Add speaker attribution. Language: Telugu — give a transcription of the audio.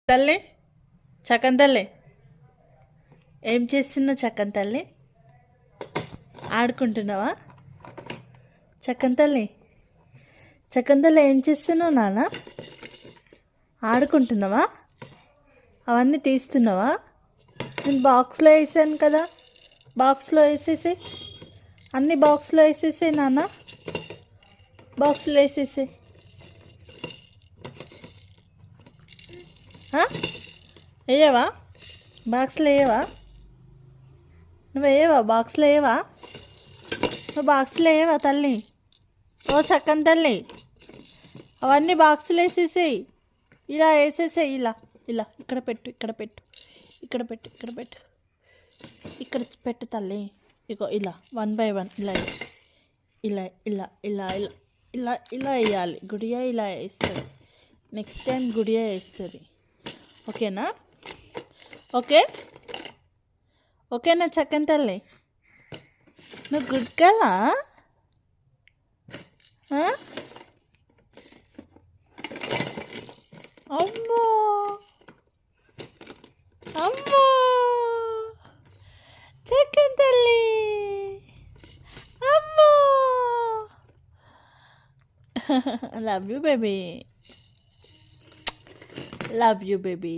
Speaker 1: తల్లి, చక్కని తల్లి, ఏం చేస్తున్నావు? చక్కని తల్లి, ఆడుకుంటున్నావా? చక్కని తల్లి, చక్కని తల్లి, ఏం చేస్తున్నావు నాన్న? ఆడుకుంటున్నావా? అవన్నీ తీస్తున్నావా? నేను బాక్స్లో వేసాను కదా, బాక్స్లో వేసేసి, అన్ని బాక్స్లో వేసేసాయి నాన్న, బాక్స్లో వేసేసాయి. వేయవా? బాక్స్లో వేయవా? నువ్వు వేయవా? బాక్స్లో వేయవా? నువ్వు బాక్స్లో వేయవా తల్లి? ఓ చక్కని తల్లి, అవన్నీ బాక్సులు వేసేసేయి, ఇలా వేసేసేయి, ఇలా ఇలా ఇక్కడ పెట్టు, ఇక్కడ పెట్టు, ఇక్కడ పెట్టు, ఇక్కడ పెట్టు, ఇక్కడ పెట్టు తల్లి. ఇగో ఇలా 1 by 1 ఇలా ఇలా ఇలా ఇలా ఇలా ఇలా ఇలా వేయాలి. గుడియా ఇలా వేస్తుంది, నెక్స్ట్ టైం గుడియా వేస్తుంది. ఓకేనా? ఓకే, ఓకేనా చక్కని తల్లి? నువ్వు గుడ్ కదా? అమ్మో అమ్మో, చక్కని తల్లి, అమ్మో. Love you baby, love you baby.